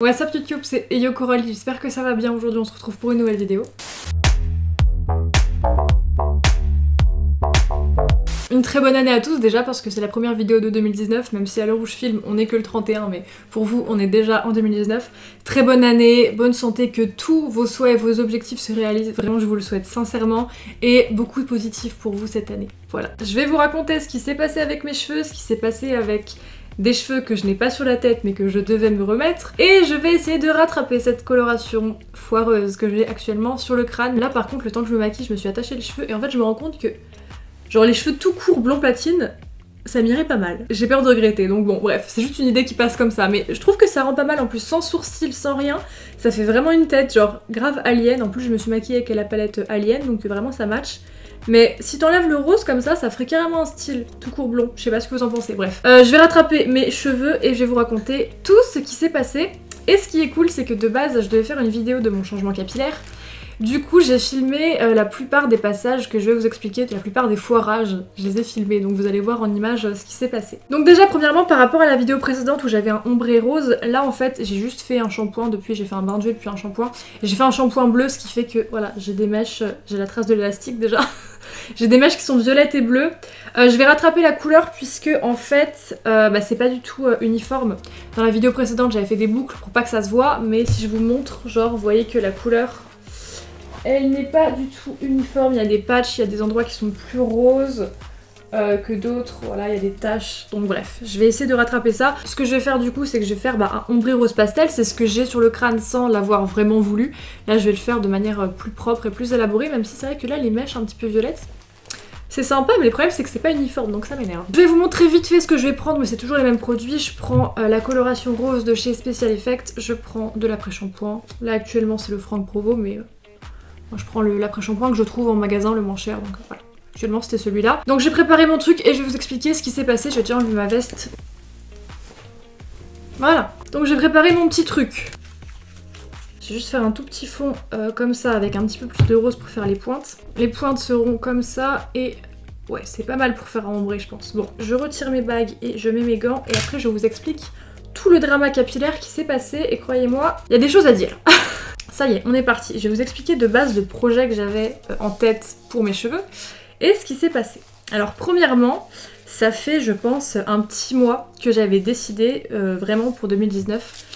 What's up YouTube, c'est Eyo Coralie, j'espère que ça va bien. Aujourd'hui on se retrouve pour une nouvelle vidéo. Une très bonne année à tous déjà parce que c'est la première vidéo de 2019, même si à l'heure où je filme on n'est que le 31, mais pour vous on est déjà en 2019. Très bonne année, bonne santé, que tous vos souhaits et vos objectifs se réalisent, vraiment je vous le souhaite sincèrement, et beaucoup de positif pour vous cette année. Voilà, je vais vous raconter ce qui s'est passé avec mes cheveux, ce qui s'est passé avec des cheveux que je n'ai pas sur la tête mais que je devais me remettre, et je vais essayer de rattraper cette coloration foireuse que j'ai actuellement sur le crâne. Là par contre le temps que je me maquille je me suis attachée les cheveux et en fait je me rends compte que genre les cheveux tout courts blond platine ça m'irait pas mal. J'ai peur de regretter, donc bon bref, c'est juste une idée qui passe comme ça, mais je trouve que ça rend pas mal en plus, sans sourcils, sans rien, ça fait vraiment une tête genre grave alien. En plus je me suis maquillée avec la palette alien donc vraiment ça match. Mais si t'enlèves le rose comme ça ferait carrément un style tout court blond. Je sais pas ce que vous en pensez, bref. Je vais rattraper mes cheveux et je vais vous raconter tout ce qui s'est passé. Et ce qui est cool, c'est que de base, je devais faire une vidéo de mon changement capillaire. Du coup, j'ai filmé la plupart des passages que je vais vous expliquer, la plupart des foirages, je les ai filmés, donc vous allez voir en image ce qui s'est passé. Donc déjà, premièrement, par rapport à la vidéo précédente où j'avais un ombré rose, là en fait, j'ai juste fait un shampoing depuis, j'ai fait un bain d'huile puis un shampoing, et j'ai fait un shampoing bleu, ce qui fait que, voilà, j'ai des mèches, j'ai la trace de l'élastique déjà, j'ai des mèches qui sont violettes et bleues. Je vais rattraper la couleur puisque, en fait, c'est pas du tout uniforme. Dans la vidéo précédente, j'avais fait des boucles pour pas que ça se voit, mais si je vous montre, genre, vous voyez que la couleur... elle n'est pas du tout uniforme, il y a des patchs, il y a des endroits qui sont plus roses que d'autres, voilà, il y a des taches, donc bref, je vais essayer de rattraper ça. Ce que je vais faire du coup, c'est que je vais faire un ombré rose pastel, c'est ce que j'ai sur le crâne sans l'avoir vraiment voulu. Là je vais le faire de manière plus propre et plus élaborée, même si c'est vrai que là les mèches un petit peu violettes, c'est sympa, mais le problème c'est que c'est pas uniforme, donc ça m'énerve. Je vais vous montrer vite fait ce que je vais prendre, mais c'est toujours les mêmes produits. Je prends la coloration rose de chez Special Effects, je prends de l'après-shampoing, là actuellement c'est le Franck Provo, mais... moi je prends l'après-shampoing que je trouve en magasin le moins cher, donc voilà. Actuellement c'était celui-là. Donc j'ai préparé mon truc et je vais vous expliquer ce qui s'est passé. Je vais déjà enlever ma veste. Voilà. Donc j'ai préparé mon petit truc. Je vais juste faire un tout petit fond comme ça avec un petit peu plus de rose pour faire les pointes. Les pointes seront comme ça et... ouais, c'est pas mal pour faire un ombré je pense. Bon, je retire mes bagues et je mets mes gants et après je vous explique tout le drama capillaire qui s'est passé et croyez-moi, il y a des choses à dire. Ça y est, on est parti. Je vais vous expliquer de base le projet que j'avais en tête pour mes cheveux et ce qui s'est passé. Alors premièrement, ça fait je pense un petit mois que j'avais décidé vraiment pour 2019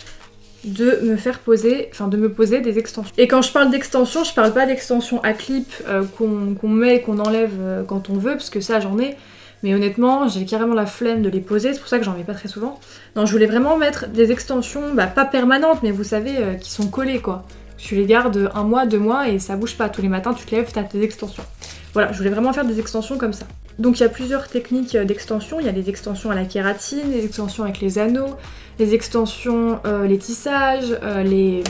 de me faire poser, enfin de me poser des extensions. Et quand je parle d'extensions, je parle pas d'extensions à clip qu'on met et qu'on enlève quand on veut, parce que ça j'en ai. Mais honnêtement, j'ai carrément la flemme de les poser, c'est pour ça que j'en mets pas très souvent. Non, je voulais vraiment mettre des extensions, pas permanentes, mais vous savez, qui sont collées quoi. Tu les gardes 1 mois, 2 mois et ça bouge pas. Tous les matins, tu te lèves, t'as tes extensions. Voilà, je voulais vraiment faire des extensions comme ça. Donc il y a plusieurs techniques d'extension. Il y a des extensions à la kératine, des extensions avec les anneaux, les extensions, les tissages, les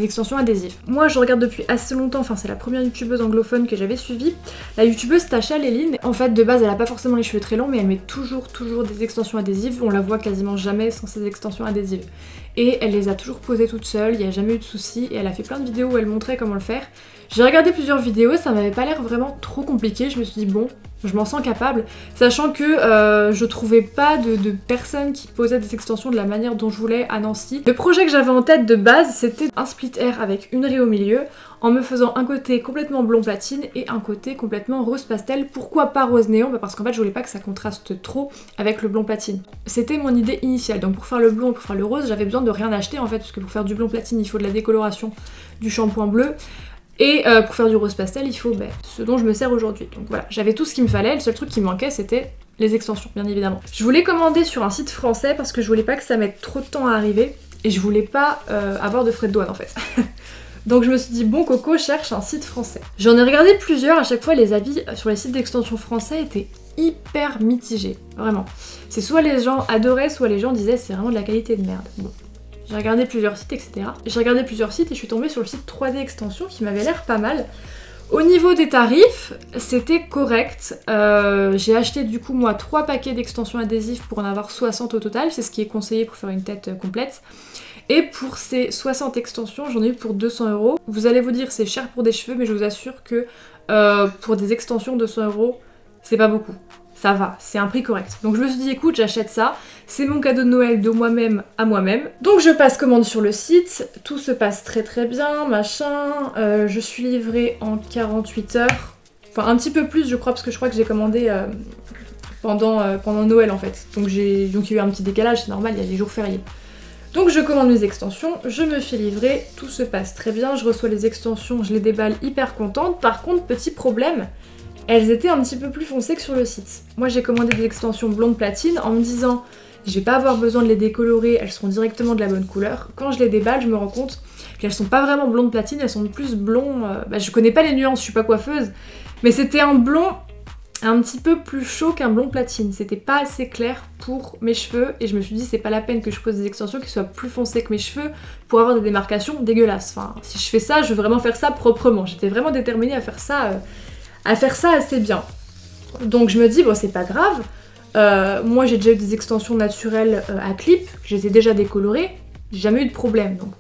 extensions adhésives. Moi je regarde depuis assez longtemps, enfin c'est la première youtubeuse anglophone que j'avais suivie. La youtubeuse Tasha Leline, en fait de base elle a pas forcément les cheveux très longs mais elle met toujours des extensions adhésives. On la voit quasiment jamais sans ces extensions adhésives. Et elle les a toujours posées toute seule, il n'y a jamais eu de soucis et elle a fait plein de vidéos où elle montrait comment le faire. J'ai regardé plusieurs vidéos, ça m'avait pas l'air vraiment trop compliqué, je me suis dit bon, je m'en sens capable, sachant que je trouvais pas de personnes qui posaient des extensions de la manière dont je voulais à Nancy. Le projet que j'avais en tête de base, c'était un split hair avec une raie au milieu, en me faisant un côté complètement blond platine et un côté complètement rose pastel. Pourquoi pas rose néon? Parce qu'en fait je voulais pas que ça contraste trop avec le blond platine. C'était mon idée initiale, donc pour faire le blond et pour faire le rose, j'avais besoin de rien acheter en fait, parce que pour faire du blond platine il faut de la décoloration, du shampoing bleu. Et pour faire du rose pastel, il faut ce dont je me sers aujourd'hui. Donc voilà, j'avais tout ce qu'il me fallait, le seul truc qui me manquait c'était les extensions, bien évidemment. Je voulais commander sur un site français parce que je voulais pas que ça mette trop de temps à arriver et je voulais pas avoir de frais de douane en fait. Donc je me suis dit bon Coco, cherche un site français. J'en ai regardé plusieurs, à chaque fois les avis sur les sites d'extension français étaient hyper mitigés, vraiment. C'est soit les gens adoraient, soit les gens disaient c'est vraiment de la qualité de merde. Bon. J'ai regardé plusieurs sites, etc. J'ai regardé plusieurs sites et je suis tombée sur le site 3D Extension qui m'avait l'air pas mal. Au niveau des tarifs, c'était correct. J'ai acheté du coup moi 3 paquets d'extensions adhésives pour en avoir 60 au total. C'est ce qui est conseillé pour faire une tête complète. Et pour ces 60 extensions, j'en ai eu pour 200 €. Vous allez vous dire c'est cher pour des cheveux, mais je vous assure que pour des extensions 200 €, c'est pas beaucoup. ça va, c'est un prix correct. Donc je me suis dit écoute, j'achète ça, c'est mon cadeau de Noël de moi-même à moi-même. Donc je passe commande sur le site, tout se passe très très bien, machin, je suis livrée en 48 heures, enfin un petit peu plus je crois, parce que je crois que j'ai commandé pendant Noël en fait. Donc il y a eu un petit décalage, c'est normal, il y a des jours fériés. Donc je commande mes extensions, je me fais livrer, tout se passe très bien, je reçois les extensions, je les déballe hyper contente. Par contre, petit problème, elles étaient un petit peu plus foncées que sur le site. Moi j'ai commandé des extensions blonde platine en me disant je vais pas avoir besoin de les décolorer, elles seront directement de la bonne couleur. Quand je les déballe, je me rends compte qu'elles sont pas vraiment blonde platine, elles sont plus blond... je connais pas les nuances, je suis pas coiffeuse, mais c'était un blond un petit peu plus chaud qu'un blond platine. C'était pas assez clair pour mes cheveux et je me suis dit c'est pas la peine que je pose des extensions qui soient plus foncées que mes cheveux pour avoir des démarcations dégueulasses. Enfin, si je fais ça, je veux vraiment faire ça proprement. J'étais vraiment déterminée à faire ça assez bien. Donc je me dis bon c'est pas grave. Moi j'ai déjà eu des extensions naturelles à clip, je les ai déjà décolorées, j'ai jamais eu de problème. Donc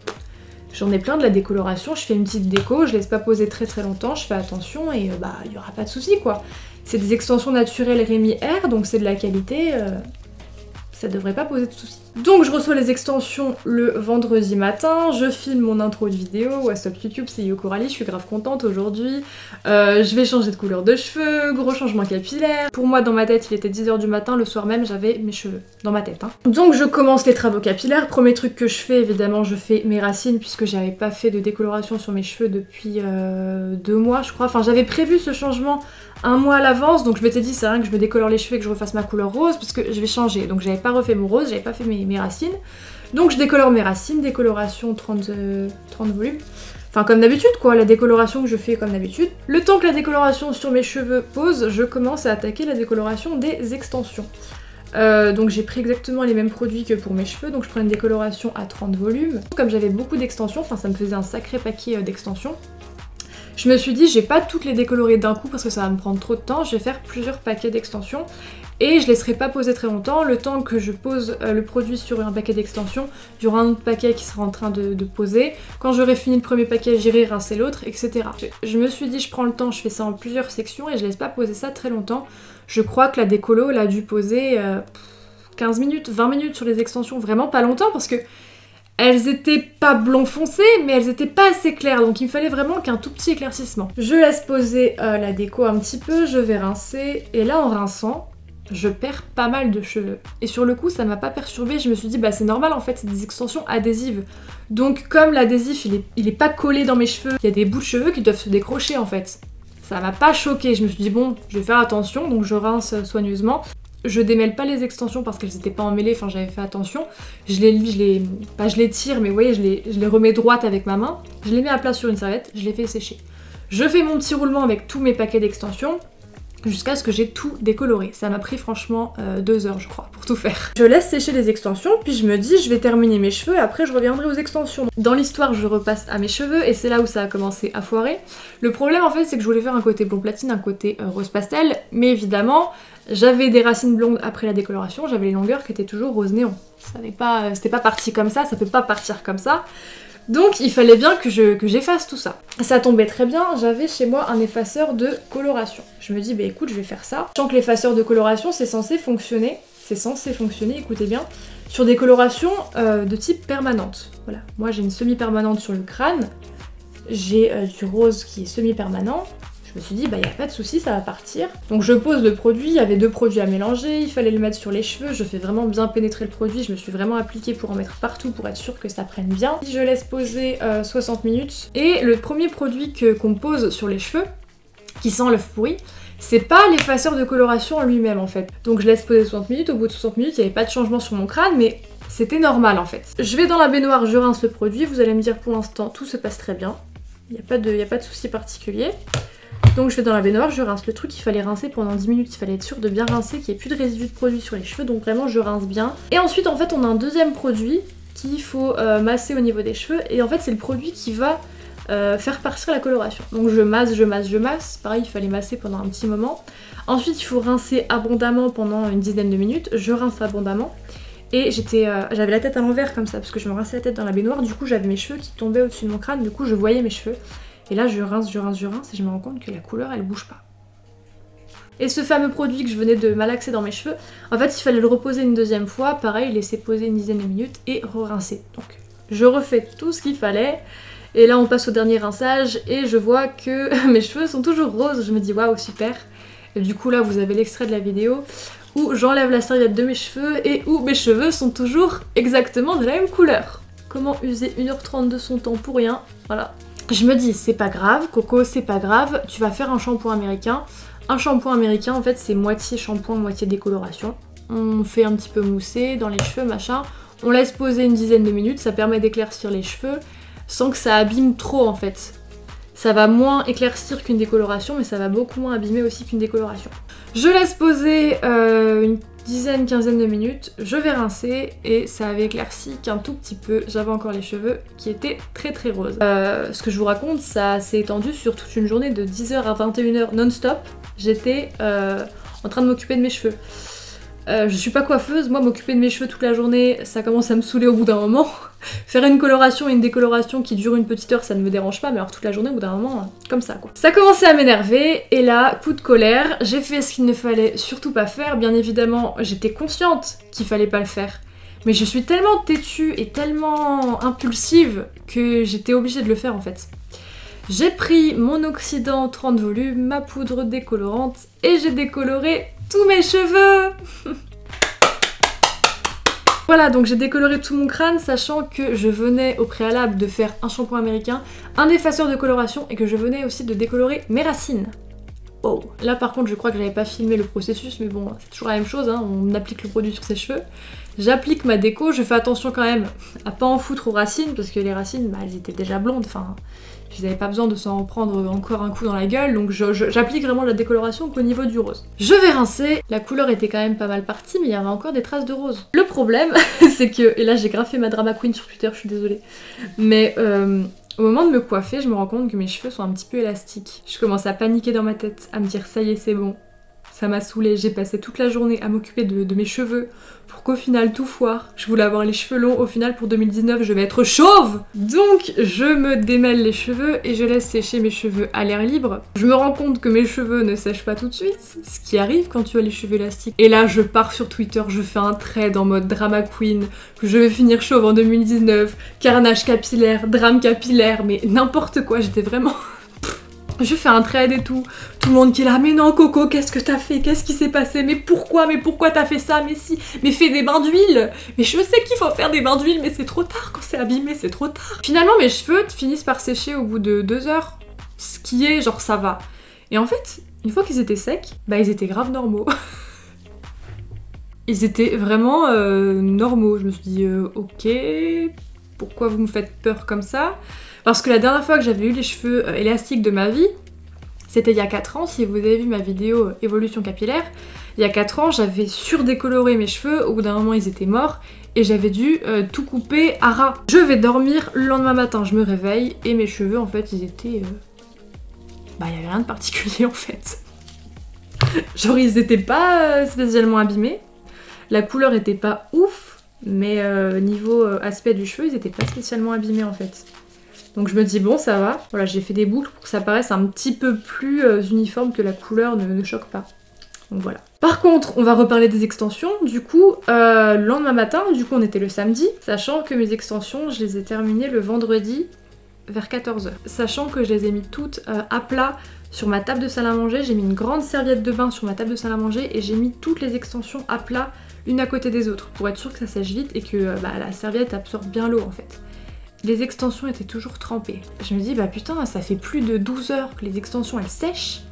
j'en ai plein de la décoloration, je fais une petite déco, je laisse pas poser très très longtemps, je fais attention et il y aura pas de souci quoi. C'est des extensions naturelles Rémi R, donc c'est de la qualité, ça devrait pas poser de soucis. Donc je reçois les extensions le vendredi matin, je filme mon intro de vidéo, what's up YouTube, c'est Yo Coralie, je suis grave contente aujourd'hui. Je vais changer de couleur de cheveux, gros changement capillaire. Pour moi dans ma tête il était 10 h du matin, le soir même j'avais mes cheveux dans ma tête. Donc je commence les travaux capillaires, premier truc que je fais évidemment je fais mes racines puisque j'avais pas fait de décoloration sur mes cheveux depuis 2 mois je crois. Enfin j'avais prévu ce changement un mois à l'avance, donc je m'étais dit c'est rien que je me décolore les cheveux et que je refasse ma couleur rose parce que je vais changer. Donc j'avais pas refait mon rose, j'avais pas fait mes racines. Donc je décolore mes racines, décoloration 30 volumes. Enfin comme d'habitude quoi, la décoloration que je fais comme d'habitude. Le temps que la décoloration sur mes cheveux pose, je commence à attaquer la décoloration des extensions. Donc j'ai pris exactement les mêmes produits que pour mes cheveux, donc je prends une décoloration à 30 volumes. Comme j'avais beaucoup d'extensions, enfin ça me faisait un sacré paquet d'extensions, je me suis dit, je vais pas toutes les décolorer d'un coup parce que ça va me prendre trop de temps, je vais faire plusieurs paquets d'extensions et je laisserai pas poser très longtemps. Le temps que je pose le produit sur un paquet d'extensions, il y aura un autre paquet qui sera en train de poser. Quand j'aurai fini le premier paquet, j'irai rincer l'autre, etc. Je me suis dit, je prends le temps, je fais ça en plusieurs sections et je laisse pas poser ça très longtemps. Je crois que la décolo, elle a dû poser 15 minutes, 20 minutes sur les extensions, vraiment pas longtemps parce que elles étaient pas blond foncé, mais elles étaient pas assez claires, donc il me fallait vraiment qu'un tout petit éclaircissement. Je laisse poser la déco un petit peu, je vais rincer, et là en rinçant, je perds pas mal de cheveux. Et sur le coup, ça m'a pas perturbée, je me suis dit bah c'est normal en fait, c'est des extensions adhésives. Donc comme l'adhésif il est pas collé dans mes cheveux, il y a des bouts de cheveux qui doivent se décrocher en fait. Ça m'a pas choquée, je me suis dit bon, je vais faire attention, donc je rince soigneusement. Je démêle pas les extensions parce qu'elles étaient pas emmêlées, enfin j'avais fait attention. Je les tire, mais vous voyez, je les remets droites avec ma main. Je les mets à plat sur une serviette, je les fais sécher. Je fais mon petit roulement avec tous mes paquets d'extensions jusqu'à ce que j'ai tout décoloré. Ça m'a pris franchement 2 heures je crois pour tout faire. Je laisse sécher les extensions, puis je me dis je vais terminer mes cheveux et après je reviendrai aux extensions. Dans l'histoire je repasse à mes cheveux et c'est là où ça a commencé à foirer. Le problème en fait c'est que je voulais faire un côté blond platine, un côté rose pastel, mais évidemment j'avais des racines blondes après la décoloration, j'avais les longueurs qui étaient toujours rose néon. C'était pas parti comme ça peut pas partir comme ça. Donc il fallait bien que j'efface tout ça. Ça tombait très bien, j'avais chez moi un effaceur de coloration. Je me dis bah écoute je vais faire ça. Sachant que l'effaceur de coloration c'est censé fonctionner, écoutez bien, sur des colorations de type permanente. Voilà, moi j'ai une semi-permanente sur le crâne, j'ai du rose qui est semi-permanent. Je me suis dit bah y a pas de souci, ça va partir. Donc je pose le produit, il y avait 2 produits à mélanger, il fallait le mettre sur les cheveux, je fais vraiment bien pénétrer le produit, je me suis vraiment appliquée pour en mettre partout pour être sûre que ça prenne bien. Je laisse poser 60 minutes et le premier produit qu'on pose sur les cheveux, qui sent l'œuf pourri, c'est pas l'effaceur de coloration en lui-même en fait. Donc je laisse poser 60 minutes, au bout de 60 minutes il n'y avait pas de changement sur mon crâne mais c'était normal en fait. Je vais dans la baignoire, je rince le produit, vous allez me dire pour l'instant tout se passe très bien, il n'y a pas de souci particulier. Donc je vais dans la baignoire, je rince le truc, il fallait rincer pendant 10 minutes, il fallait être sûr de bien rincer, qu'il n'y ait plus de résidus de produit sur les cheveux, donc vraiment je rince bien. Et ensuite en fait on a un deuxième produit qu'il faut masser au niveau des cheveux, et en fait c'est le produit qui va faire partir la coloration. Donc je masse, pareil il fallait masser pendant un petit moment. Ensuite il faut rincer abondamment pendant une dizaine de minutes, je rince abondamment. Et j'avais la tête à l'envers comme ça, parce que je me rinçais la tête dans la baignoire, du coup j'avais mes cheveux qui tombaient au-dessus de mon crâne, du coup je voyais mes cheveux. Et là je rince et je me rends compte que la couleur elle bouge pas. Et ce fameux produit que je venais de malaxer dans mes cheveux, en fait il fallait le reposer une deuxième fois, pareil, laisser poser une dizaine de minutes et re-rincer. Donc je refais tout ce qu'il fallait, et là on passe au dernier rinçage et je vois que mes cheveux sont toujours roses, je me dis waouh super. Et du coup là vous avez l'extrait de la vidéo où j'enlève la serviette de mes cheveux et où mes cheveux sont toujours exactement de la même couleur. Comment user 1h30 de son temps pour rien, voilà. Je me dis c'est pas grave, Coco, c'est pas grave, tu vas faire un shampoing américain. Un shampoing américain en fait c'est moitié shampoing, moitié décoloration. On fait un petit peu mousser dans les cheveux, machin. On laisse poser une dizaine de minutes, ça permet d'éclaircir les cheveux sans que ça abîme trop en fait. Ça va moins éclaircir qu'une décoloration, mais ça va beaucoup moins abîmer aussi qu'une décoloration. Je laisse poser une dizaine, quinzaine de minutes, je vais rincer et ça avait éclairci qu'un tout petit peu. J'avais encore les cheveux qui étaient très très roses. Ce que je vous raconte, ça s'est étendu sur toute une journée de 10h à 21h non-stop. J'étais en train de m'occuper de mes cheveux. Je suis pas coiffeuse, moi m'occuper de mes cheveux toute la journée, ça commence à me saouler au bout d'un moment. Faire une coloration et une décoloration qui dure une petite heure, ça ne me dérange pas, mais alors toute la journée au bout d'un moment, comme ça quoi. Ça commençait à m'énerver, et là, coup de colère, j'ai fait ce qu'il ne fallait surtout pas faire. Bien évidemment, j'étais consciente qu'il fallait pas le faire. Mais je suis tellement têtue et tellement impulsive que j'étais obligée de le faire en fait. J'ai pris mon oxydant 30 volumes, ma poudre décolorante, et j'ai décoloré tous mes cheveux. Voilà, donc j'ai décoloré tout mon crâne, sachant que je venais au préalable de faire un shampoing américain, un effaceur de coloration, et que je venais aussi de décolorer mes racines. Oh, là par contre je crois que j'avais pas filmé le processus, mais bon, c'est toujours la même chose, hein, on applique le produit sur ses cheveux. J'applique ma déco, je fais attention quand même à pas en foutre aux racines, parce que les racines, bah, elles étaient déjà blondes, enfin... Ils n'avaient pas besoin de s'en prendre encore un coup dans la gueule, donc j'applique vraiment la décoloration qu'au niveau du rose. Je vais rincer, la couleur était quand même pas mal partie, mais il y avait encore des traces de rose. Le problème, c'est que, et là j'ai graffé ma drama queen sur Twitter, je suis désolée, mais au moment de me coiffer, je me rends compte que mes cheveux sont un petit peu élastiques. Je commence à paniquer dans ma tête, à me dire ça y est c'est bon. Ça m'a saoulée, j'ai passé toute la journée à m'occuper de mes cheveux pour qu'au final tout foire. Je voulais avoir les cheveux longs, au final pour 2019 je vais être chauve. Donc je me démêle les cheveux et je laisse sécher mes cheveux à l'air libre. Je me rends compte que mes cheveux ne sèchent pas tout de suite, ce qui arrive quand tu as les cheveux élastiques. Et là je pars sur Twitter, je fais un thread en mode drama queen, que je vais finir chauve en 2019, carnage capillaire, drame capillaire, mais n'importe quoi, j'étais vraiment... Je fais un trade et tout le monde qui est là, mais non Coco, qu'est-ce que t'as fait? Qu'est-ce qui s'est passé? Mais pourquoi t'as fait ça? Mais si, mais fais des bains d'huile! Mais je sais qu'il faut faire des bains d'huile, mais c'est trop tard, quand c'est abîmé, c'est trop tard. Finalement mes cheveux finissent par sécher au bout de 2 heures, ce qui est genre ça va. Et en fait, une fois qu'ils étaient secs, bah ils étaient grave normaux. Ils étaient vraiment normaux, je me suis dit ok, pourquoi vous me faites peur comme ça? Parce que la dernière fois que j'avais eu les cheveux élastiques de ma vie, c'était il y a 4 ans, si vous avez vu ma vidéo évolution capillaire, il y a 4 ans j'avais surdécoloré mes cheveux, au bout d'un moment ils étaient morts, et j'avais dû tout couper à ras. Je vais dormir, le lendemain matin je me réveille, et mes cheveux en fait ils étaient... Bah il y avait rien de particulier en fait. Genre ils étaient pas spécialement abîmés, la couleur était pas ouf, mais niveau aspect du cheveu ils étaient pas spécialement abîmés en fait. Donc je me dis bon ça va, voilà j'ai fait des boucles pour que ça paraisse un petit peu plus uniforme, que la couleur ne choque pas. Donc voilà. Par contre on va reparler des extensions, du coup le lendemain matin, du coup on était le samedi, sachant que mes extensions je les ai terminées le vendredi vers 14h. Sachant que je les ai mis toutes à plat sur ma table de salle à manger, j'ai mis une grande serviette de bain sur ma table de salle à manger et j'ai mis toutes les extensions à plat l'une à côté des autres pour être sûr que ça sèche vite et que la serviette absorbe bien l'eau en fait. Les extensions étaient toujours trempées. Je me dis bah putain ça fait plus de 12 heures que les extensions elles sèchent.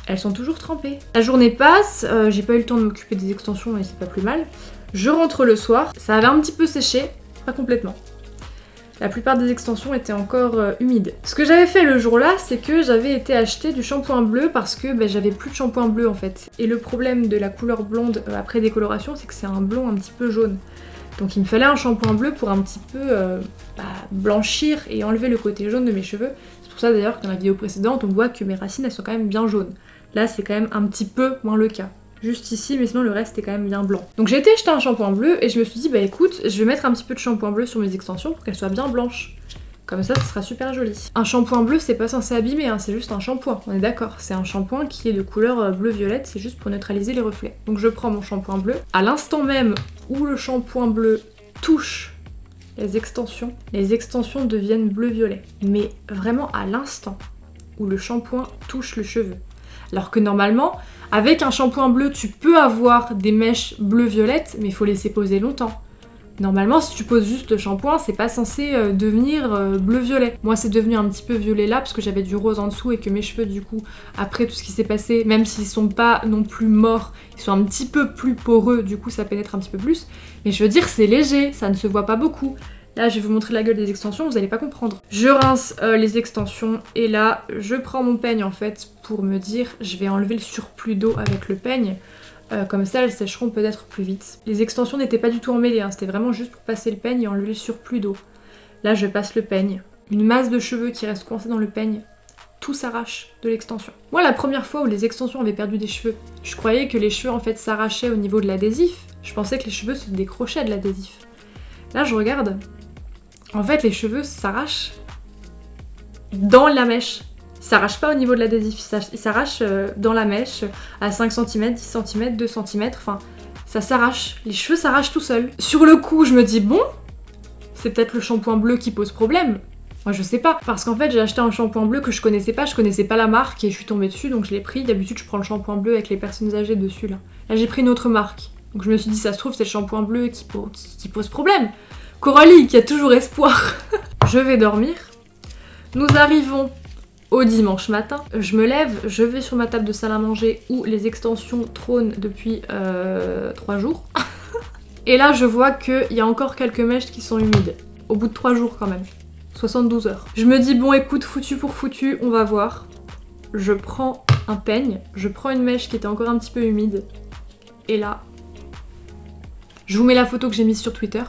Elles sont toujours trempées. La journée passe, j'ai pas eu le temps de m'occuper des extensions mais c'est pas plus mal. Je rentre le soir, ça avait un petit peu séché, pas complètement. La plupart des extensions étaient encore humides. Ce que j'avais fait le jour-là, c'est que j'avais été acheter du shampoing bleu parce que j'avais plus de shampoing bleu en fait. Et le problème de la couleur blonde après décoloration, c'est que c'est un blond un petit peu jaune. Donc il me fallait un shampoing bleu pour un petit peu blanchir et enlever le côté jaune de mes cheveux. C'est pour ça d'ailleurs que dans la vidéo précédente, on voit que mes racines elles sont quand même bien jaunes. Là c'est quand même un petit peu moins le cas. Juste ici, mais sinon le reste est quand même bien blanc. Donc j'ai été acheter un shampoing bleu et je me suis dit bah écoute, je vais mettre un petit peu de shampoing bleu sur mes extensions pour qu'elles soient bien blanches. Comme ça, ce sera super joli. Un shampoing bleu, c'est pas censé abîmer, hein, c'est juste un shampoing, on est d'accord. C'est un shampoing qui est de couleur bleu-violette, c'est juste pour neutraliser les reflets. Donc je prends mon shampoing bleu. À l'instant même où le shampoing bleu touche les extensions deviennent bleu-violet. Mais vraiment à l'instant où le shampoing touche le cheveu. Alors que normalement, avec un shampoing bleu, tu peux avoir des mèches bleu-violettes, mais il faut laisser poser longtemps. Normalement, si tu poses juste le shampoing, c'est pas censé devenir bleu-violet. Moi, c'est devenu un petit peu violet là, parce que j'avais du rose en dessous et que mes cheveux, du coup, après tout ce qui s'est passé, même s'ils sont pas non plus morts, ils sont un petit peu plus poreux, du coup, ça pénètre un petit peu plus. Mais je veux dire, c'est léger, ça ne se voit pas beaucoup. Là, je vais vous montrer la gueule des extensions, vous allez pas comprendre. Je rince les extensions, et là, je prends mon peigne, en fait, pour me dire, je vais enlever le surplus d'eau avec le peigne. Comme ça, elles sécheront peut-être plus vite. Les extensions n'étaient pas du tout emmêlées, hein, c'était vraiment juste pour passer le peigne et enlever le surplus d'eau. Là, je passe le peigne. Une masse de cheveux qui reste coincée dans le peigne, tout s'arrache de l'extension. Moi, la première fois où les extensions avaient perdu des cheveux, je croyais que les cheveux en fait s'arrachaient au niveau de l'adhésif. Je pensais que les cheveux se décrochaient de l'adhésif. Là, je regarde. En fait, les cheveux s'arrachent dans la mèche. Il s'arrache pas au niveau de l'adhésif, il s'arrache dans la mèche à 5 cm, 10 cm, 2 cm, enfin ça s'arrache, les cheveux s'arrachent tout seuls. Sur le coup je me dis bon, c'est peut-être le shampoing bleu qui pose problème. Moi je sais pas, parce qu'en fait j'ai acheté un shampoing bleu que je connaissais pas la marque et je suis tombée dessus donc je l'ai pris. D'habitude je prends le shampoing bleu avec les personnes âgées dessus là. Là j'ai pris une autre marque, donc je me suis dit ça se trouve c'est le shampoing bleu qui pose problème. Coralie qui a toujours espoir. Je vais dormir, nous arrivons au dimanche matin, je me lève, je vais sur ma table de salle à manger où les extensions trônent depuis 3 jours. Et là je vois qu'il y a encore quelques mèches qui sont humides. Au bout de 3 jours quand même. 72 heures. Je me dis bon écoute, foutu pour foutu, on va voir. Je prends un peigne, je prends une mèche qui était encore un petit peu humide. Et là, je vous mets la photo que j'ai mise sur Twitter.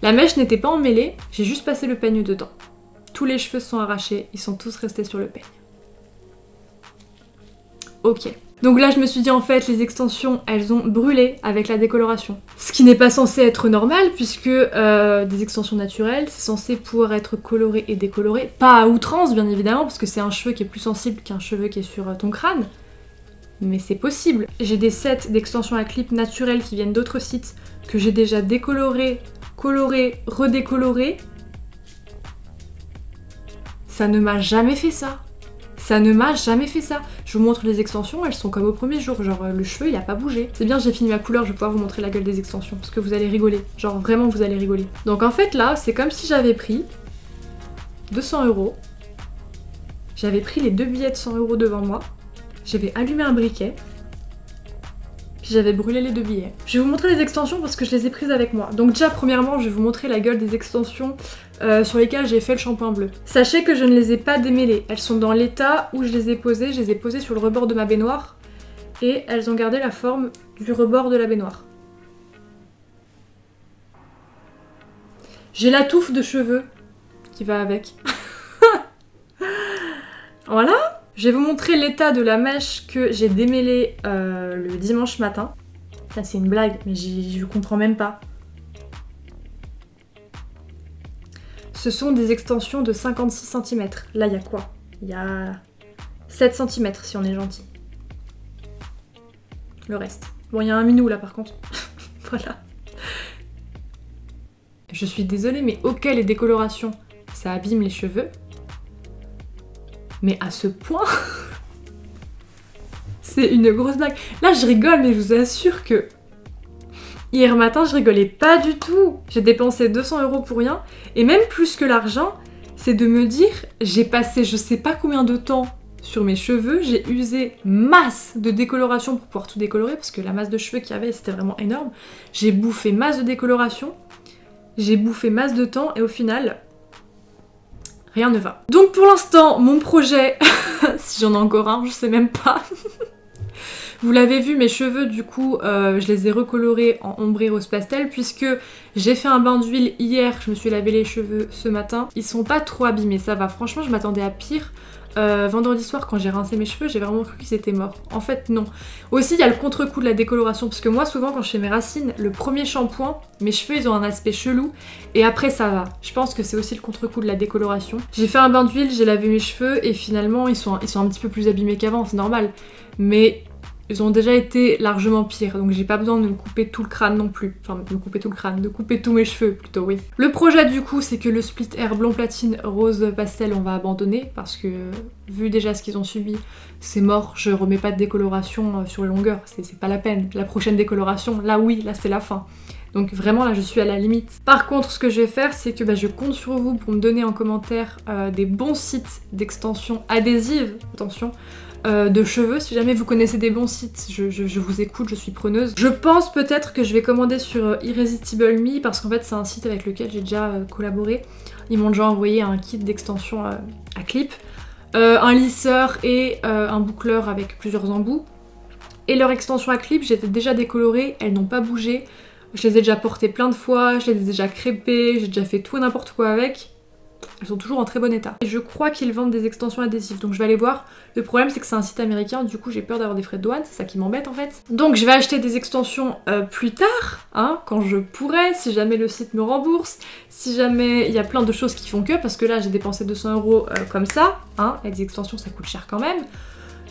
La mèche n'était pas emmêlée, j'ai juste passé le peigne dedans. Tous les cheveux sont arrachés, ils sont tous restés sur le peigne. Ok. Donc là je me suis dit en fait les extensions elles ont brûlé avec la décoloration. Ce qui n'est pas censé être normal puisque des extensions naturelles c'est censé pouvoir être coloré et décoloré. Pas à outrance bien évidemment parce que c'est un cheveu qui est plus sensible qu'un cheveu qui est sur ton crâne. Mais c'est possible. J'ai des sets d'extensions à clip naturelles qui viennent d'autres sites que j'ai déjà décoloré, coloré, redécoloré. Ça ne m'a jamais fait ça. Ça ne m'a jamais fait ça. Je vous montre les extensions, elles sont comme au premier jour. Genre le cheveu il a pas bougé. C'est bien, j'ai fini ma couleur, je vais pouvoir vous montrer la gueule des extensions. Parce que vous allez rigoler. Genre vraiment vous allez rigoler. Donc en fait là, c'est comme si j'avais pris 200 €. J'avais pris les 2 billets de 100 € devant moi. J'avais allumé un briquet. Puis j'avais brûlé les 2 billets. Je vais vous montrer les extensions parce que je les ai prises avec moi. Donc déjà premièrement, je vais vous montrer la gueule des extensions sur lesquelles j'ai fait le shampoing bleu. Sachez que je ne les ai pas démêlées. Elles sont dans l'état où je les ai posées. Je les ai posées sur le rebord de ma baignoire. Et elles ont gardé la forme du rebord de la baignoire. J'ai la touffe de cheveux qui va avec. Voilà. Je vais vous montrer l'état de la mèche que j'ai démêlée le dimanche matin. Ça c'est une blague, mais je comprends même pas. Ce sont des extensions de 56 cm. Là il y a quoi? Il y a 7 cm si on est gentil. Le reste. Bon il y a un minou là par contre. Voilà. Je suis désolée mais ok les décolorations, ça abîme les cheveux. Mais à ce point, c'est une grosse blague. Là, je rigole, mais je vous assure que hier matin, je rigolais pas du tout. J'ai dépensé 200 € pour rien. Et même plus que l'argent, c'est de me dire, j'ai passé je sais pas combien de temps sur mes cheveux. J'ai usé masse de décoloration pour pouvoir tout décolorer, parce que la masse de cheveux qu'il y avait, c'était vraiment énorme. J'ai bouffé masse de décoloration. J'ai bouffé masse de temps, et au final... rien ne va. Donc pour l'instant, mon projet, si j'en ai encore un, je sais même pas. Vous l'avez vu, mes cheveux du coup, je les ai recolorés en ombré rose pastel puisque j'ai fait un bain d'huile hier, je me suis lavé les cheveux ce matin. Ils sont pas trop abîmés, ça va. Franchement, je m'attendais à pire. Vendredi soir quand j'ai rincé mes cheveux, j'ai vraiment cru qu'ils étaient morts. En fait non. Aussi il y a le contre-coup de la décoloration parce que moi souvent quand je fais mes racines, le premier shampoing, mes cheveux ils ont un aspect chelou et après ça va. Je pense que c'est aussi le contre-coup de la décoloration. J'ai fait un bain d'huile, j'ai lavé mes cheveux et finalement ils sont un petit peu plus abîmés qu'avant, c'est normal. Mais ils ont déjà été largement pires, donc j'ai pas besoin de me couper tout le crâne non plus. Enfin, de me couper tout le crâne, de couper tous mes cheveux plutôt, oui. Le projet du coup, c'est que le split hair blond platine rose pastel, on va abandonner parce que vu déjà ce qu'ils ont subi, c'est mort. Je remets pas de décoloration sur les longueurs, c'est pas la peine. La prochaine décoloration, là oui, là c'est la fin. Donc vraiment là je suis à la limite. Par contre ce que je vais faire c'est que je compte sur vous pour me donner en commentaire des bons sites d'extensions adhésives, attention, de cheveux. Si jamais vous connaissez des bons sites, je vous écoute, je suis preneuse. Je pense peut-être que je vais commander sur Irresistible Me parce qu'en fait c'est un site avec lequel j'ai déjà collaboré. Ils m'ont déjà envoyé un kit d'extension à clip, un lisseur et un boucleur avec plusieurs embouts. Et leur extension à clip, j'étais déjà décolorée, elles n'ont pas bougé. Je les ai déjà portées plein de fois, je les ai déjà crêpées, j'ai déjà fait tout et n'importe quoi avec. Elles sont toujours en très bon état. Et je crois qu'ils vendent des extensions adhésives, donc je vais aller voir. Le problème c'est que c'est un site américain, du coup j'ai peur d'avoir des frais de douane, c'est ça qui m'embête en fait. Donc je vais acheter des extensions plus tard, hein, quand je pourrai, si jamais le site me rembourse, si jamais il y a plein de choses qui font que, parce que là j'ai dépensé 200 € comme ça, hein, et des extensions ça coûte cher quand même.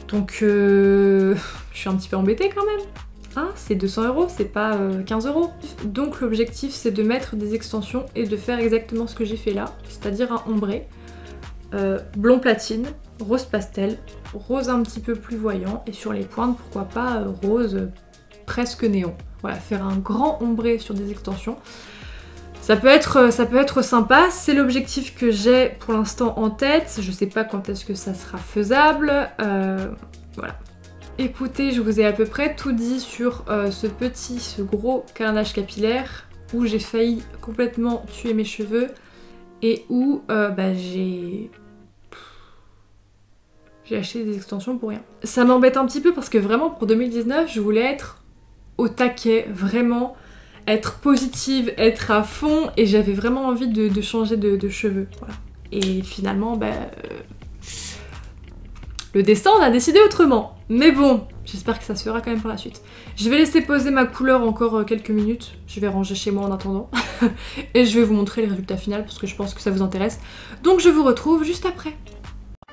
Donc je suis un petit peu embêtée quand même. Hein, c'est 200 €, c'est pas 15 €. Donc l'objectif c'est de mettre des extensions et de faire exactement ce que j'ai fait là, c'est-à-dire un ombré, blond platine, rose pastel, rose un petit peu plus voyant et sur les pointes pourquoi pas rose presque néon. Voilà, faire un grand ombré sur des extensions. Ça peut être sympa, c'est l'objectif que j'ai pour l'instant en tête, je sais pas quand est-ce que ça sera faisable, voilà. Écoutez, je vous ai à peu près tout dit sur ce gros carnage capillaire où j'ai failli complètement tuer mes cheveux et où j'ai acheté des extensions pour rien. Ça m'embête un petit peu parce que vraiment pour 2019, je voulais être au taquet, vraiment être positive, être à fond et j'avais vraiment envie de changer de cheveux. Voilà. Et finalement, le destin en a décidé autrement. Mais bon, j'espère que ça se fera quand même par la suite. Je vais laisser poser ma couleur encore quelques minutes. Je vais ranger chez moi en attendant. Et je vais vous montrer les résultats finaux parce que je pense que ça vous intéresse. Donc je vous retrouve juste après.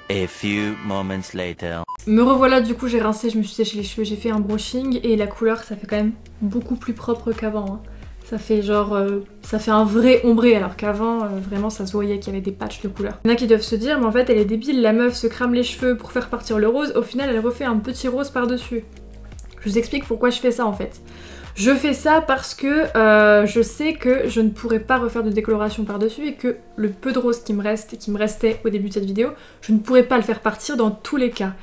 A few moments later. Me revoilà, du coup j'ai rincé, je me suis séché les cheveux, j'ai fait un brushing et la couleur ça fait quand même beaucoup plus propre qu'avant. Hein. Ça fait genre, ça fait un vrai ombré alors qu'avant vraiment ça se voyait qu'il y avait des patchs de couleur. Il y en a qui doivent se dire mais en fait elle est débile, la meuf se crame les cheveux pour faire partir le rose, au final elle refait un petit rose par dessus. Je vous explique pourquoi je fais ça en fait. Je fais ça parce que je sais que je ne pourrais pas refaire de décoloration par dessus et que le peu de rose qui me reste et qui me restait au début de cette vidéo, je ne pourrais pas le faire partir dans tous les cas.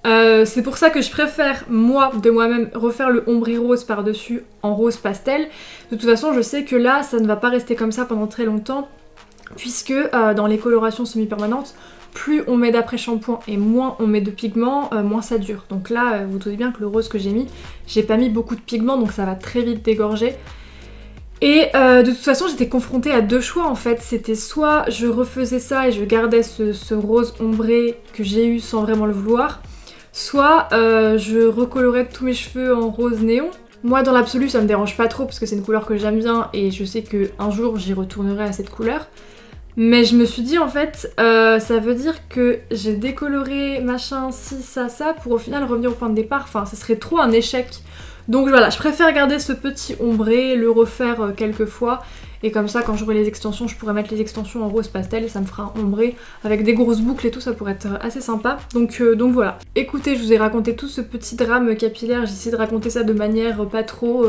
C'est pour ça que je préfère, moi, de moi-même, refaire le ombré rose par-dessus en rose pastel. De toute façon, je sais que là, ça ne va pas rester comme ça pendant très longtemps, puisque dans les colorations semi-permanentes, plus on met d'après-shampoing et moins on met de pigments, moins ça dure. Donc là, vous doutez bien que le rose que j'ai pas mis beaucoup de pigments, donc ça va très vite dégorger. Et de toute façon j'étais confrontée à deux choix en fait, c'était soit je refaisais ça et je gardais ce rose ombré que j'ai eu sans vraiment le vouloir, soit je recolorais tous mes cheveux en rose néon. Moi dans l'absolu ça me dérange pas trop parce que c'est une couleur que j'aime bien et je sais qu'un jour j'y retournerai à cette couleur. Mais je me suis dit en fait, ça veut dire que j'ai décoloré machin, ci, ça, pour au final revenir au point de départ, enfin ça serait trop un échec. Donc voilà, je préfère garder ce petit ombré, le refaire quelques fois. Et comme ça, quand j'aurai les extensions, je pourrais mettre les extensions en rose pastel et ça me fera un ombré avec des grosses boucles et tout, ça pourrait être assez sympa. Donc voilà. Écoutez, je vous ai raconté tout ce petit drame capillaire, j'ai essayé de raconter ça de manière pas trop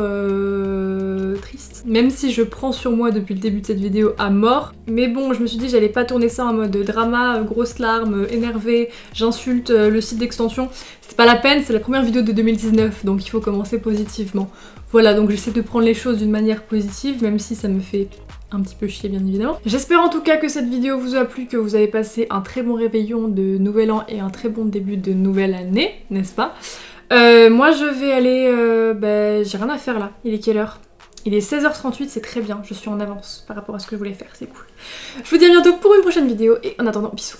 triste. Même si je prends sur moi depuis le début de cette vidéo à mort. Mais bon, je me suis dit j'allais pas tourner ça en mode drama, grosses larmes, énervée, j'insulte le site d'extension. C'est pas la peine, c'est la première vidéo de 2019, donc il faut commencer positivement. Voilà, donc j'essaie de prendre les choses d'une manière positive, même si ça me fait un petit peu chier bien évidemment. J'espère en tout cas que cette vidéo vous a plu, que vous avez passé un très bon réveillon de nouvel an et un très bon début de nouvelle année, n'est-ce pas ? Moi je vais aller... j'ai rien à faire là. Il est quelle heure? Il est 16h38, c'est très bien. Je suis en avance par rapport à ce que je voulais faire, c'est cool. Je vous dis à bientôt pour une prochaine vidéo et en attendant, bisous.